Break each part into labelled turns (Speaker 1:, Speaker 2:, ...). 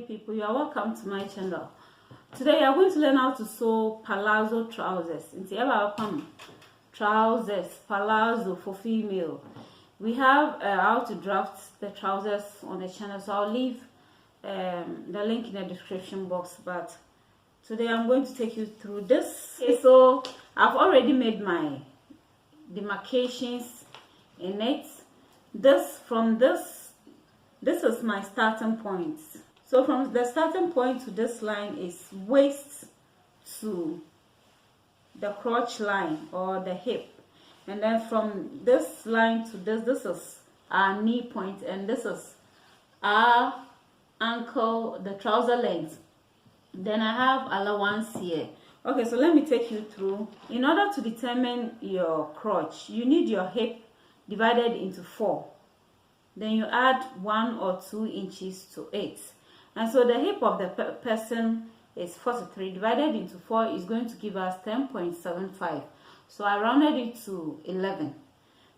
Speaker 1: people, you are welcome to my channel. Today you are going to learn how to sew palazzo trousers. Trousers, palazzo for female. We have how to draft the trousers on the channel, so I'll leave the link in the description box. But today I'm going to take you through this. Okay, so I've already made my demarcations in it. This is my starting point. So from the starting point to this line is waist to the crotch line or the hip, and then from this line to this is our knee point, and this is our ankle, the trouser length. Then I have allowance here. Okay, so let me take you through. In order to determine your crotch, you need your hip divided into 4. Then you add 1 or 2 inches to it. And so the hip of the person is 43 divided into 4 is going to give us 10.75. So I rounded it to 11.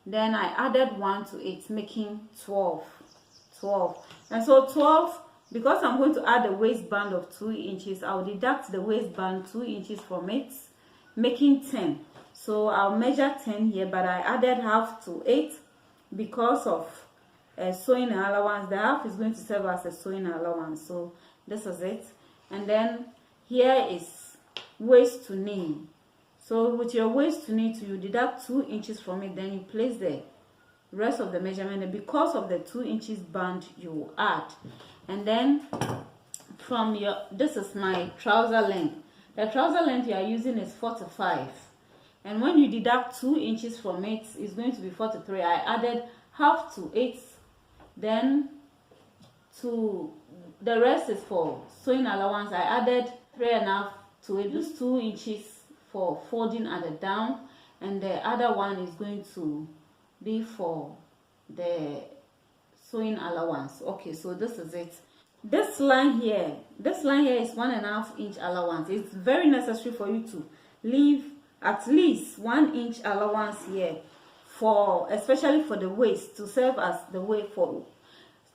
Speaker 1: Then I added 1 to it, making 12. And so 12, because I'm going to add a waistband of 2 inches, I'll deduct the waistband 2 inches from it, making 10. So I'll measure 10 here, but I added half to it because of a sewing allowance. The half is going to serve as a sewing allowance. So this is it. And then here is waist to knee. So with your waist to knee, you deduct 2 inches from it, then you place the rest of the measurement, and because of the 2 inches band you add. And then from this is my trouser length. The trouser length you are using is 45, and when you deduct 2 inches from it, it's going to be 43. I added half to it, then to the rest is for sewing allowance. I added 3.5 to it, just 2 inches for folding at the down, and the other one is going to be for the sewing allowance. Okay, so this is it. This line here is 1.5 inch allowance. It's very necessary for you to leave at least 1 inch allowance here, for especially for the waist, to serve as the way for,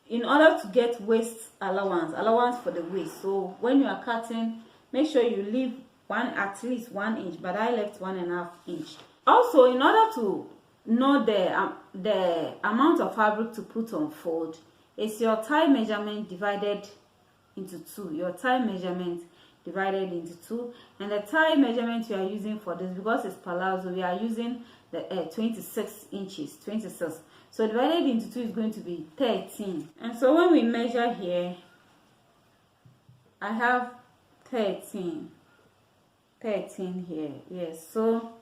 Speaker 1: in order to get waist allowance for the waist. So when you are cutting, make sure you leave at least 1 inch, but I left 1.5 inch. Also, in order to know the amount of fabric to put on fold, it's your thigh measurement divided into 2. Your thigh measurement divided into 2, and the thigh measurement we are using for this, because it's palazzo, we are using the 26 inches. So divided into 2 is going to be 13. And so when we measure here, I have 13 here. Yes, so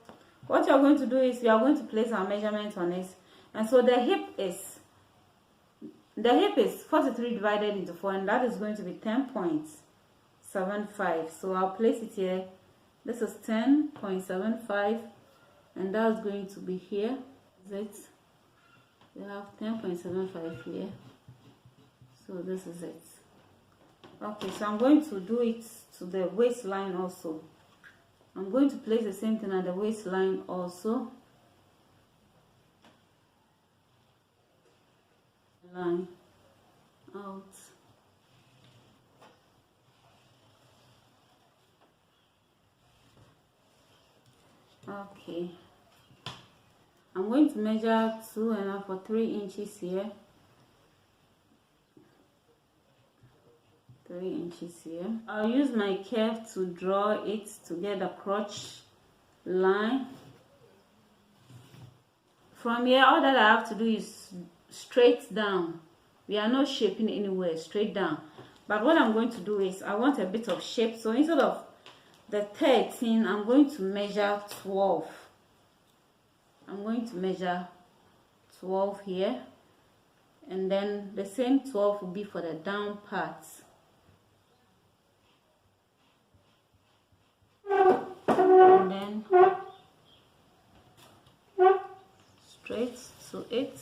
Speaker 1: what you're going to do is we are going to place our measurement on it. And so the hip is 43 divided into 4, and that is going to be 10.75. So I'll place it here. This is 10.75, and that's going to be here. Is it? We have 10.75 here. So this is it. Okay, so I'm going to do it to the waistline also. I'm going to place the same thing at the waistline also. Line out. Okay, I'm going to measure 2.5 or 3 inches here. 3 inches here. I'll use my curve to draw it to get the crotch line. From here, all that I have to do is straight down. We are not shaping anywhere, straight down. But what I'm going to do is I want a bit of shape. So instead of the 13, I'm going to measure 12. I'm going to measure 12 here, and then the same 12 will be for the down parts. And then straight to it.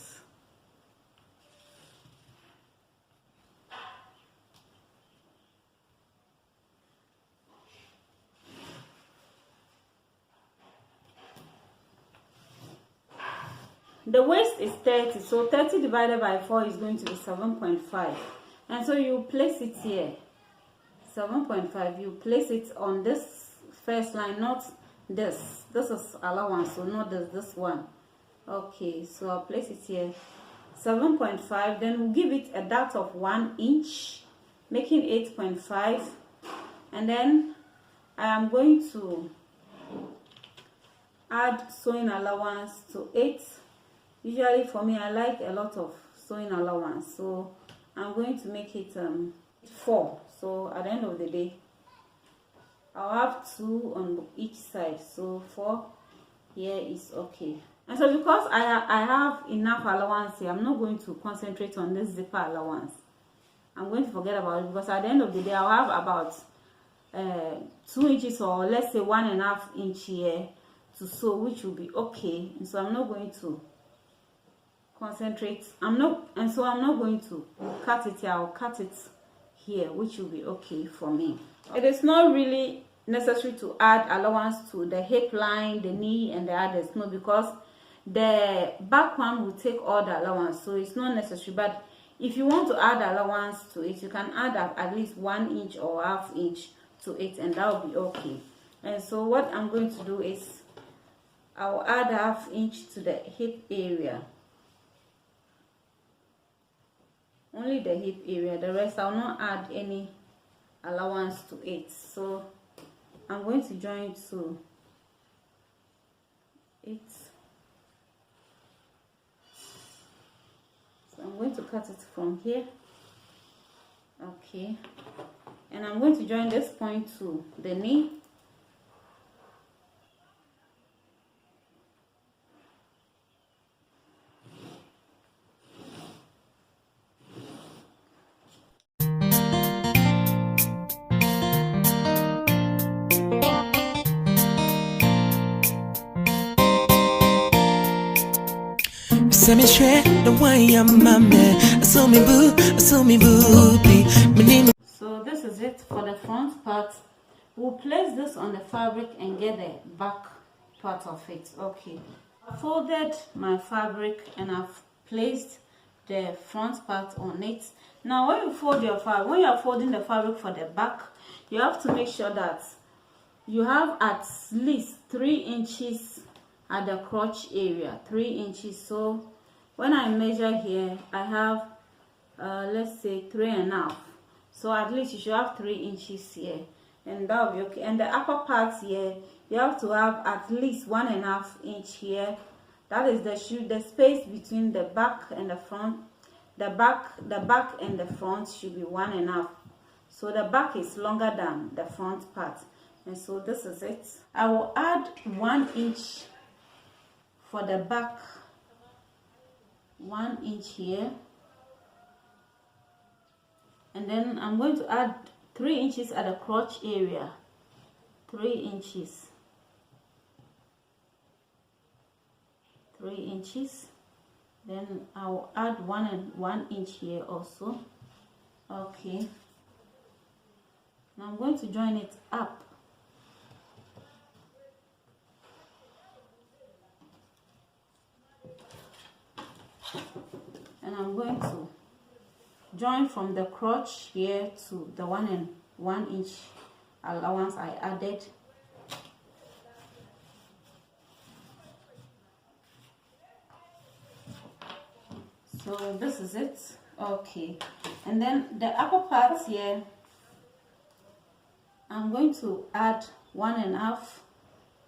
Speaker 1: The waist is 30, so 30 divided by 4 is going to be 7.5. And so you place it here. 7.5. You place it on this first line, not this. This is allowance, so not this one. Okay, so I'll place it here. 7.5. Then we'll give it a depth of 1 inch, making 8.5. And then I am going to add sewing allowance to 8. Usually for me, I like a lot of sewing allowance, so I'm going to make it 4. So at the end of the day, I'll have 2 on each side, so 4 here is okay. And so because I have enough allowance here, I'm not going to concentrate on this zipper allowance. I'm going to forget about it, because at the end of the day, I'll have about 2 inches, or let's say 1.5 inch here to sew, which will be okay. And so I'm not going to concentrate. I'm not going to cut it here. I'll cut it here, which will be okay for me. It is not really necessary to add allowance to the hip line, the knee, and the others. No, because the back one will take all the allowance, so it's not necessary. But if you want to add allowance to it, you can add at least 1 inch or ½ inch to it, and that will be okay. And so what I'm going to do is I'll add ½ inch to the hip area, only the hip area. The rest I'll not add any allowance to it. So I'm going to join to it. So I'm going to cut it from here. Okay, and I'm going to join this point to the knee. So this is it for the front part. We'll place this on the fabric and get the back part of it. Okay, I folded my fabric and I've placed the front part on it. Now when you fold your fabric, when you are folding the fabric for the back, you have to make sure that you have at least 3 inches at the crotch area, 3 inches. So when I measure here, I have let's say 3.5. So at least you should have 3 inches here, and that will be okay. And the upper part here, you have to have at least 1.5 inch here. That is the space between the back and the front. The back and the front should be 1.5. So the back is longer than the front part, and so this is it. I will add 1 inch for the back, 1 inch here, and then I'm going to add 3 inches at the crotch area, 3 inches, 3 inches. Then I'll add 1 inch here also. Okay, now I'm going to join it up. And I'm going to join from the crotch here to the 1 inch allowance I added. So this is it. Okay, and then the upper part here, I'm going to add 1.5,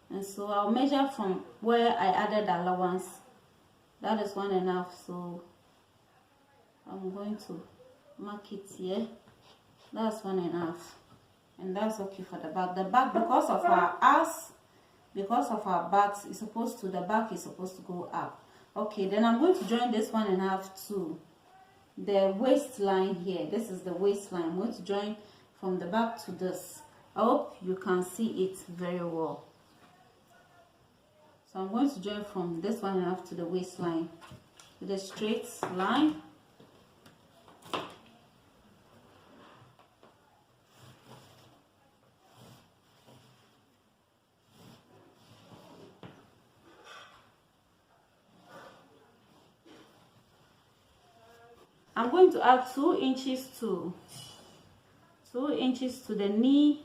Speaker 1: and so I'll measure from where I added the allowance. That is 1.5. So I'm going to mark it here. That's 1.5, and that's okay for the back. The back, because of our ass, because of our backs, is supposed to, the back is supposed to go up. Okay, then I'm going to join this 1.5 to the waistline here. This is the waistline. I'm going to join from the back to this. I hope you can see it very well. So I'm going to join from this 1.5 to the waistline with a straight line. I'm going to add 2 inches to 2 inches to the knee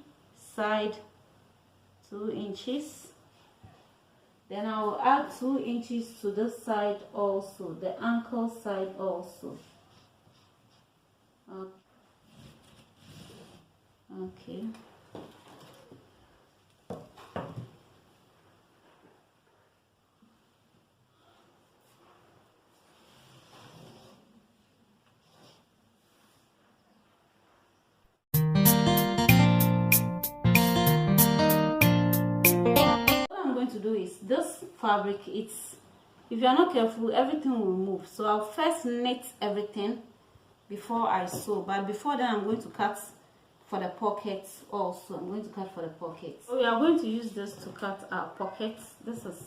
Speaker 1: side, 2 inches. Then I will add 2 inches to this side also, the ankle side also. Okay. To do is this fabric, it's, if you are not careful, everything will move. So I'll first knit everything before I sew, but before that I'm going to cut for the pockets also. I'm going to cut for the pockets. So we are going to use this to cut our pockets. This is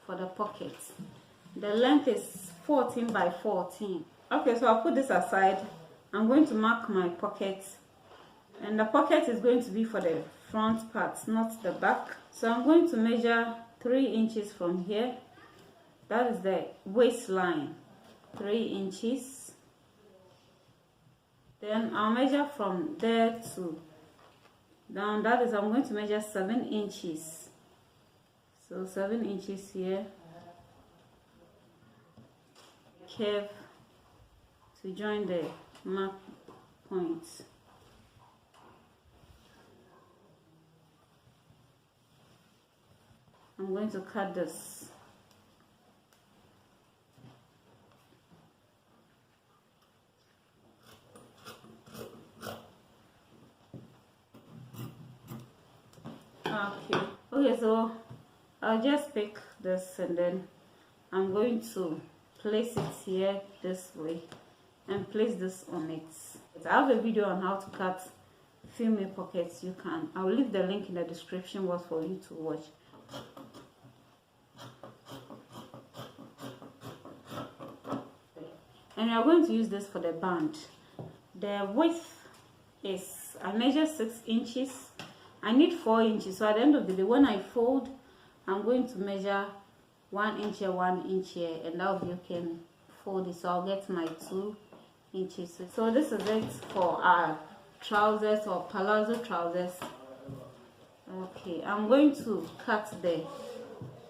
Speaker 1: for the pockets. The length is 14 by 14. Okay, so I'll put this aside. I'm going to mark my pocket, and the pocket is going to be for the front part, not the back. So I'm going to measure 3 inches from here. That is the waistline, 3 inches. Then I'll measure from there to down. That is, I'm going to measure 7 inches. So 7 inches here. Curve to join the mark points. I'm going to cut this. Okay, so I'll just pick this and then I'm going to place it here this way and place this on it. I have a video on how to cut female pockets. I'll leave the link in the description box for you to watch. And we are going to use this for the band. The width is, I measure 6 inches. I need 4 inches. So at the end of the day, when I fold, I'm going to measure 1 inch here, 1 inch here, and that way you can fold it. So I'll get my 2 inches. So this is it for our trousers or palazzo trousers. Okay, I'm going to cut the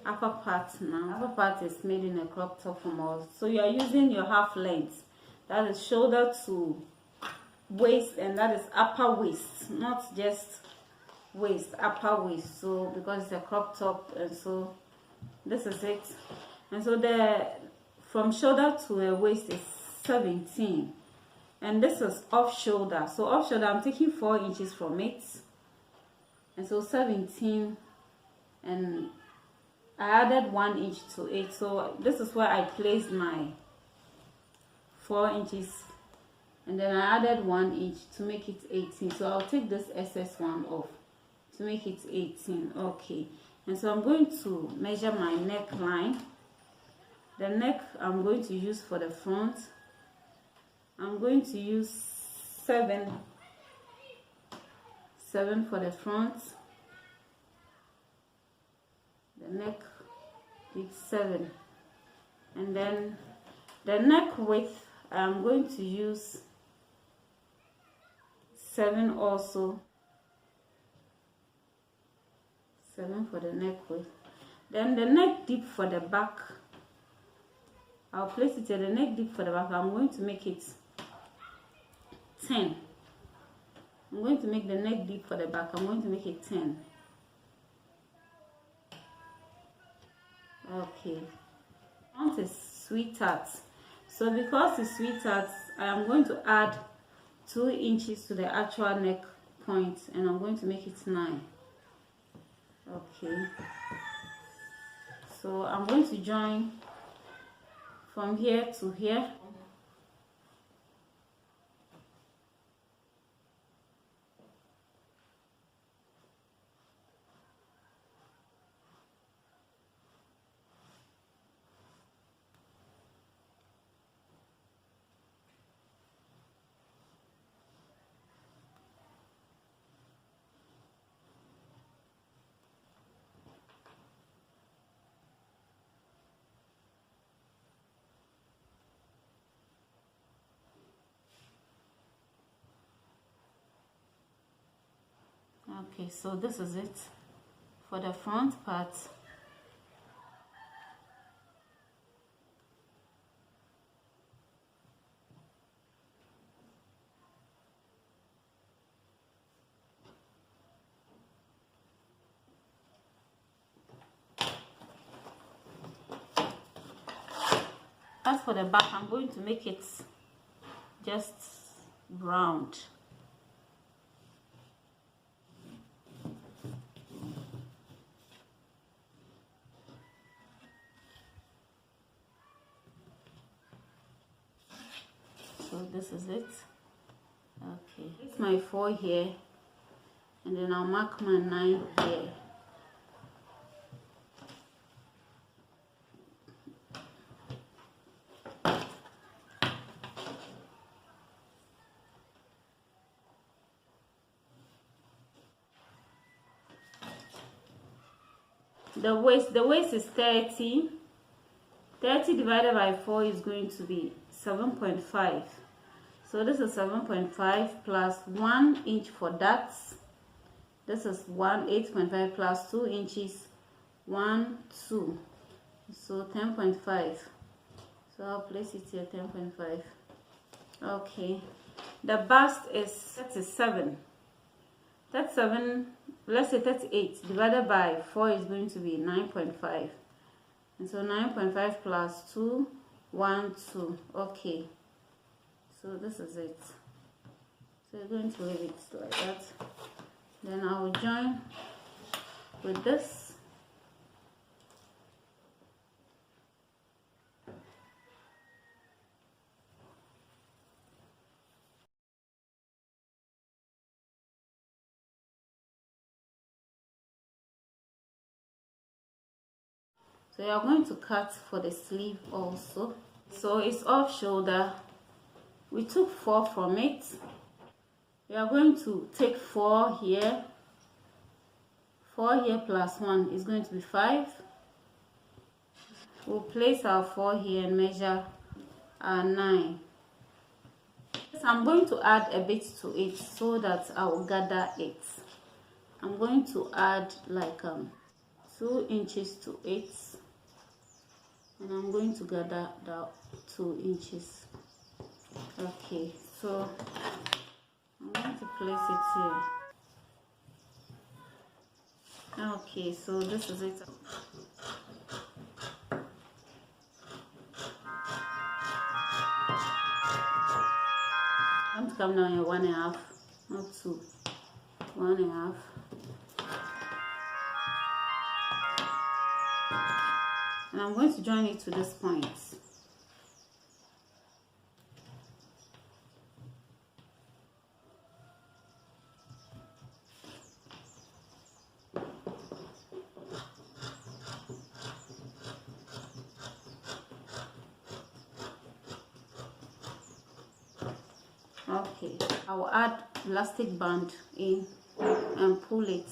Speaker 1: upper part now. Upper part is made in a crop top from us. So you are using your half length. That is shoulder to waist, and that is upper waist, not just waist, upper waist. So because it's a crop top, and so this is it. And so the from shoulder to a waist is 17, and this is off shoulder. So off shoulder, I'm taking 4 inches from it, and so 17, and I added 1 inch to it. So this is where I placed my 4 inches, and then I added 1 inch to make it 18. So I'll take this excess one off to make it 18. Okay, and so I'm going to measure my neckline. The neck I'm going to use for the front, I'm going to use 7 for the front. The neck is 7, and then the neck width I'm going to use 7 also. 7 for the neck width. Then the neck deep for the back, I'll place it at the neck deep for the back. I'm going to make it 10. I'm going to make the neck deep for the back. I'm going to make it 10. Okay. Front is sweetheart. So because it's sweetheart, I am going to add 2 inches to the actual neck point, and I'm going to make it 9. Okay. So I'm going to join from here to here. Okay, so this is it for the front part. As for the back, I'm going to make it just round. So this is it. Okay, it's my 4 here, and then I'll mark my 9 here. The waist is 30. 30 divided by 4 is going to be 7.5. So this is 7.5 plus 1 inch for that. This is 8.5 plus 2 inches, 1, 2. So 10.5. So I'll place it here, 10.5. Okay. The bust is 37. 37, let's say 38 divided by 4 is going to be 9.5. And so 9.5 plus 2, 1, 2. Okay. So this is it. So you're going to leave it like that. Then I will join with this. So you are going to cut for the sleeve also. So it's off shoulder. We took 4 from it. We are going to take 4 here. 4 here plus 1 is going to be 5. We'll place our 4 here and measure our 9. So I'm going to add a bit to it so that I will gather it. I'm going to add like 2 inches to it. And I'm going to gather the 2 inches. Okay, so I'm going to place it here. Okay, so this is it. I'm going to come down here 1.5, not 2, 1.5. And I'm going to join it to this point. Okay, I will add elastic band in and pull it.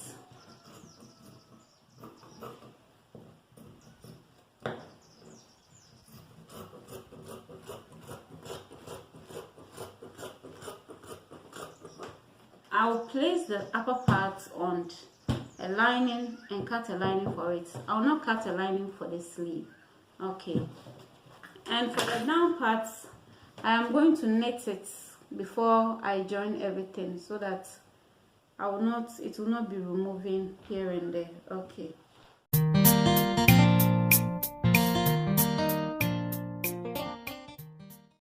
Speaker 1: I will place the upper part on a lining and cut a lining for it. I will not cut a lining for the sleeve. Okay, and for the down parts, I am going to knit it before I join everything so that it will not be removing here and there. Okay.